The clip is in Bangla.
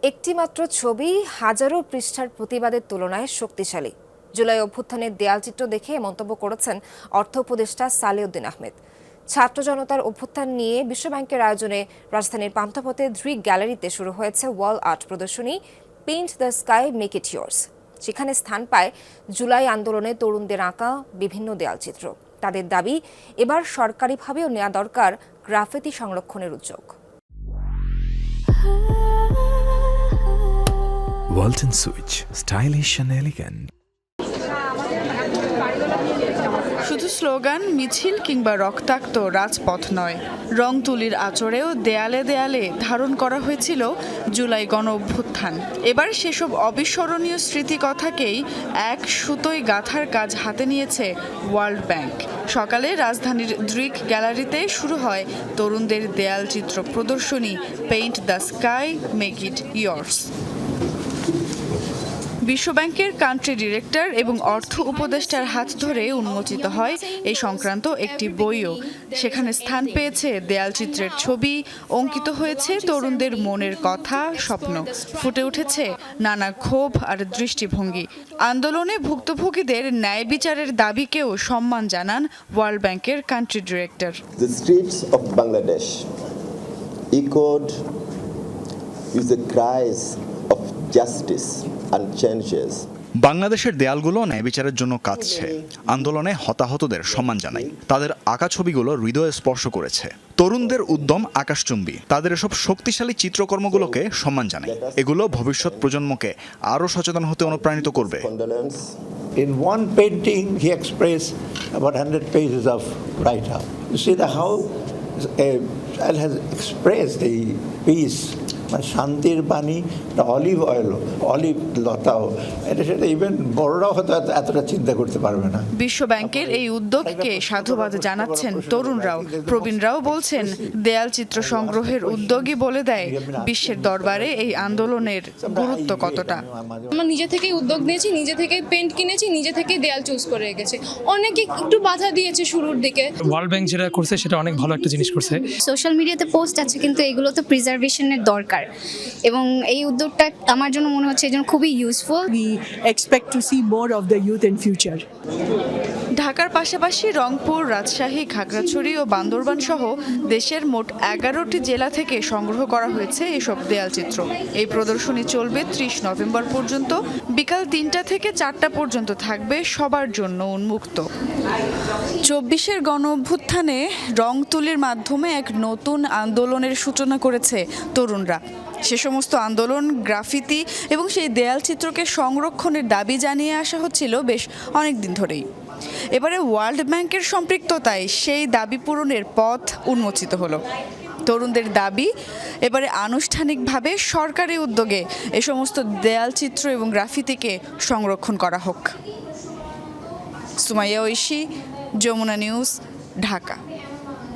একটি মাত্র ছবি হাজারো পৃষ্ঠার প্রতিবাদের তুলনায় শক্তিশালী। জুলাই অভ্যুত্থানের দেয়ালচিত্র দেখে মন্তব্য করেছেন অর্থ উপদেষ্টা সালেউদ্দিন আহমেদ। ছাত্র জনতার অভ্যুত্থান নিয়ে বিশ্বব্যাংকের আয়োজনে রাজধানীর পান্থপথে ড্রিক গ্যালারিতে শুরু হয়েছে ওয়াল আর্ট প্রদর্শনী paint the sky make it yours. সেখানে স্থান পায় জুলাই আন্দোলনে তরুণদের আঁকা বিভিন্ন দেয়ালচিত্র। তাদের দাবি, এবার সরকারিভাবেও নেওয়া দরকার গ্রাফিতি সংরক্ষণের উদ্যোগ। Walton Switch, stylish and elegant. শুধু স্লোগান, মিছিল কিংবা রক্তাক্ত রাজপথ নয়, রং তুলির আঁচড়েও দেয়ালে দেয়ালে ধারণ করা হয়েছিল জুলাই গণ অভ্যুত্থান। এবার সেসব অবিস্মরণীয় স্মৃতিকথাকেই এক সুতোয় গাঁথার কাজ হাতে নিয়েছে ওয়ার্ল্ড ব্যাংক। সকালে রাজধানীর ড্রিক গ্যালারিতে শুরু হয় তরুণদের দেয়াল চিত্র প্রদর্শনী paint the sky make it yours. বিশ্বব্যাংকের কান্ট্রি ডিরেক্টর এবং অর্থ উপদেষ্টার হাত ধরে উন্মোচিত হয় এই সংক্রান্ত একটি বইও। সেখানে স্থান পেয়েছে দেয়ালচিত্রের ছবি, অঙ্কিত হয়েছে তরুণদের মনের কথা, স্বপ্ন, ফুটে উঠেছে নানা ক্ষোভ আর দৃষ্টিভঙ্গি। আন্দোলনে ভুক্তভোগীদের ন্যায় বিচারের দাবিকেও সম্মান জানান ওয়ার্ল্ড ব্যাংকের country director. The streets of Bangladesh echoed with the cries of justice and changes. বাংলাদেশের দেয়ালগুলো ন্যায় বিচারের জন্য কাঁদছে। আন্দোলনে হতাহতদের সম্মান জানাই। তাদের আঁকা ছবিগুলো হৃদয়ে স্পর্শ করেছে। তরুণদের উদ্যম আকাশচুম্বী। তাদের এসব শক্তিশালী চিত্রকর্মগুলোকে সম্মান জানাই। এগুলো ভবিষ্যৎ প্রজন্মকে আরও সচেতন হতে অনুপ্রাণিত করবে। In one painting, he expressed about 100 pages of write-up. You see how a child has expressed the peace. শান্তির বাণী, অলিভ অয়েল, অলিভ লতাও, এটা সেটা ইভেন বড়রাও হয়তো এতটা চিন্তা করতে পারবে না। বিশ্ব ব্যাংকের এই উদ্যোগকে সাধুবাদ জানাচ্ছেন তরুণরাও। প্রবীণরাও বলছেন, দেয়াল চিত্র সংগ্রহের উদ্যোগই বলে দেয় বিশ্বের দরবারে এই আন্দোলনের গুরুত্ব কতটা। আমরা নিজে থেকেই উদ্যোগ নিয়েছি, নিজে থেকেই পেন্ট কিনেছি, নিজে থেকেই দেয়াল চুজ করে রেখেছি। অনেকে একটু বাধা দিয়েছে শুরুর দিকে। ওয়ার্ল্ড ব্যাংক যেটা করছে সেটা অনেক ভালো একটা জিনিস করছে। সোশ্যাল মিডিয়াতে পোস্ট আছে, কিন্তু এগুলো তো প্রিজার্ভেশনের দরকার, এবং এই উদ্যোগটা আমার জন্য মনে হচ্ছে এজন্য খুবই useful. We expect to see more of the youth in future. ঢাকার পাশাপাশি রংপুর, রাজশাহী, খাগড়াছড়ি ও বান্দরবান সহ দেশের মোট 11টি জেলা থেকে সংগ্রহ করা হয়েছে এসব দেয়ালচিত্র। এই প্রদর্শনী চলবে 30 নভেম্বর পর্যন্ত। বিকাল 3টা থেকে 4টা পর্যন্ত থাকবে সবার জন্য উন্মুক্ত। 24-এর গণ অভ্যুত্থানে রং তুলির মাধ্যমে এক নতুন আন্দোলনের সূচনা করেছে তরুণরা। সে সমস্ত আন্দোলন, গ্রাফিতি এবং সেই দেয়ালচিত্রকে সংরক্ষণের দাবি জানিয়ে আসা হচ্ছিল বেশ অনেক দিন ধরেই। এবারে ওয়ার্ল্ড ব্যাংকের সম্পৃক্ততায় সেই দাবি পূরণের পথ উন্মোচিত হলো। তরুণদের দাবি, এবারে আনুষ্ঠানিকভাবে সরকারি উদ্যোগে এ সমস্ত দেয়ালচিত্র এবং গ্রাফিতিকে সংরক্ষণ করা হোক। সুমাইয়া ঐশী, যমুনা নিউজ, ঢাকা।